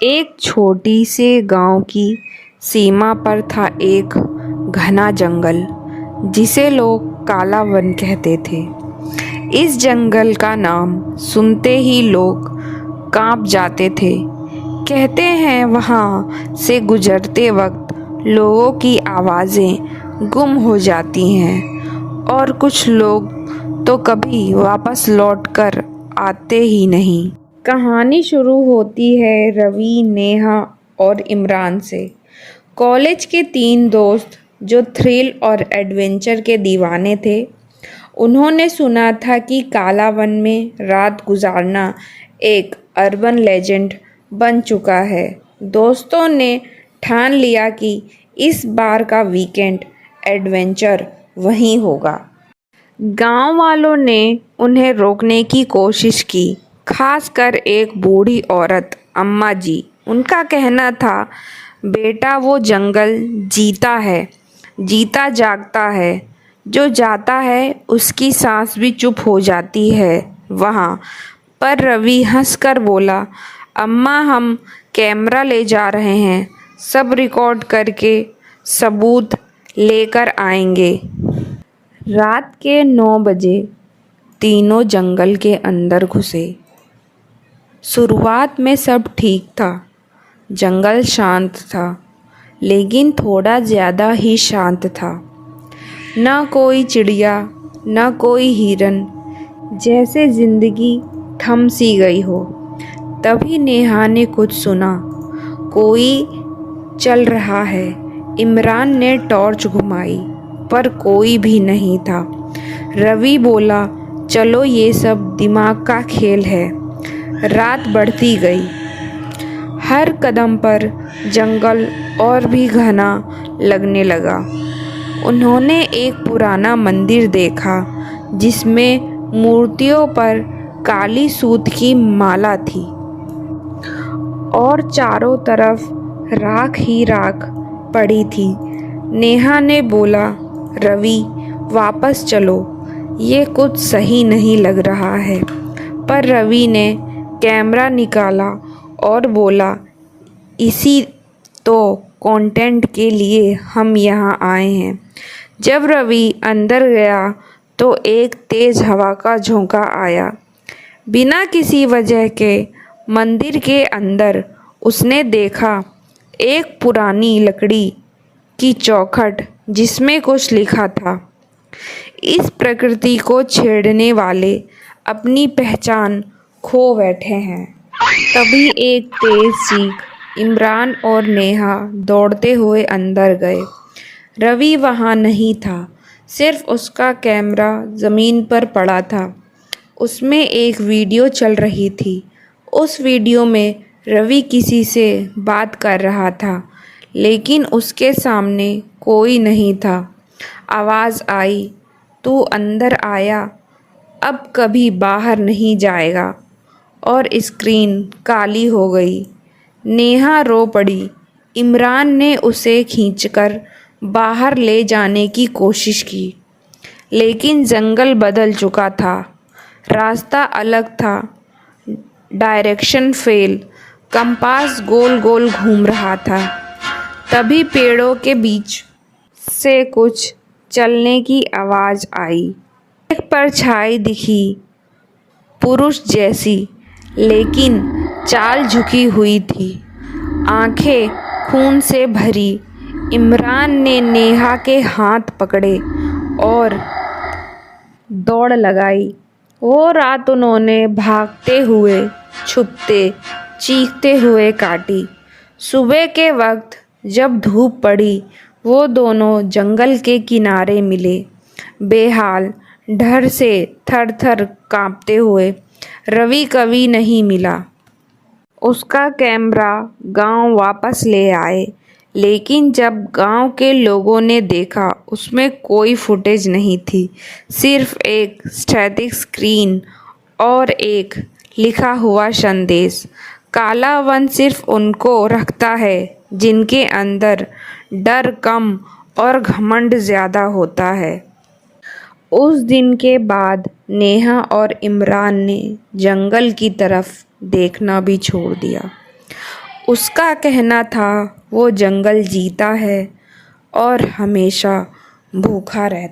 एक छोटी से गांव की सीमा पर था एक घना जंगल जिसे लोग काला वन कहते थे। इस जंगल का नाम सुनते ही लोग कांप जाते थे। कहते हैं वहाँ से गुजरते वक्त लोगों की आवाज़ें गुम हो जाती हैं और कुछ लोग तो कभी वापस लौट कर आते ही नहीं। कहानी शुरू होती है रवि, नेहा और इमरान से। कॉलेज के तीन दोस्त जो थ्रिल और एडवेंचर के दीवाने थे। उन्होंने सुना था कि काला वन में रात गुजारना एक अर्बन लेजेंड बन चुका है। दोस्तों ने ठान लिया कि इस बार का वीकेंड एडवेंचर वहीं होगा। गांव वालों ने उन्हें रोकने की कोशिश की, खासकर एक बूढ़ी औरत अम्मा जी। उनका कहना था, बेटा वो जंगल जीता है, जीता जागता है। जो जाता है उसकी सांस भी चुप हो जाती है वहाँ। पर रवि हंसकर बोला, अम्मा हम कैमरा ले जा रहे हैं, सब रिकॉर्ड करके सबूत लेकर आएंगे। रात के 9 बजे तीनों जंगल के अंदर घुसे। शुरुआत में सब ठीक था। जंगल शांत था, लेकिन थोड़ा ज़्यादा ही शांत था। न कोई चिड़िया, न कोई हिरन, जैसे जिंदगी थम सी गई हो। तभी नेहा ने कुछ सुना, कोई चल रहा है। इमरान ने टॉर्च घुमाई, पर कोई भी नहीं था। रवि बोला, चलो ये सब दिमाग का खेल है। रात बढ़ती गई। हर कदम पर जंगल और भी घना लगने लगा। उन्होंने एक पुराना मंदिर देखा जिसमें मूर्तियों पर काली सूत की माला थी और चारों तरफ राख ही राख पड़ी थी। नेहा ने बोला, रवि वापस चलो, ये कुछ सही नहीं लग रहा है। पर रवि ने कैमरा निकाला और बोला, इसी तो कंटेंट के लिए हम यहाँ आए हैं। जब रवि अंदर गया तो एक तेज़ हवा का झोंका आया। बिना किसी वजह के मंदिर के अंदर उसने देखा एक पुरानी लकड़ी की चौखट जिसमें कुछ लिखा था, इस प्रकृति को छेड़ने वाले अपनी पहचान खो बैठे हैं। तभी एक तेज चीख। इमरान और नेहा दौड़ते हुए अंदर गए। रवि वहाँ नहीं था, सिर्फ उसका कैमरा ज़मीन पर पड़ा था। उसमें एक वीडियो चल रही थी। उस वीडियो में रवि किसी से बात कर रहा था, लेकिन उसके सामने कोई नहीं था। आवाज़ आई, तू अंदर आया, अब कभी बाहर नहीं जाएगा। और स्क्रीन काली हो गई। नेहा रो पड़ी। इमरान ने उसे खींचकर बाहर ले जाने की कोशिश की, लेकिन जंगल बदल चुका था। रास्ता अलग था, डायरेक्शन फेल, कंपास गोल गोल घूम रहा था। तभी पेड़ों के बीच से कुछ चलने की आवाज़ आई। एक परछाई दिखी, पुरुष जैसी, लेकिन चाल झुकी हुई थी, आंखें खून से भरी। इमरान ने नेहा के हाथ पकड़े और दौड़ लगाई। वो रात उन्होंने भागते हुए, छुपते, चीखते हुए काटी। सुबह के वक्त जब धूप पड़ी, वो दोनों जंगल के किनारे मिले, बेहाल, डर से थर थर कांपते हुए। रवि कभी नहीं मिला। उसका कैमरा गांव वापस ले आए, लेकिन जब गांव के लोगों ने देखा, उसमें कोई फुटेज नहीं थी। सिर्फ एक स्टैटिक स्क्रीन और एक लिखा हुआ संदेश, काला वन सिर्फ उनको रखता है जिनके अंदर डर कम और घमंड ज़्यादा होता है। उस दिन के बाद नेहा और इमरान ने जंगल की तरफ देखना भी छोड़ दिया। उसका कहना था वो जंगल जीता है और हमेशा भूखा रहता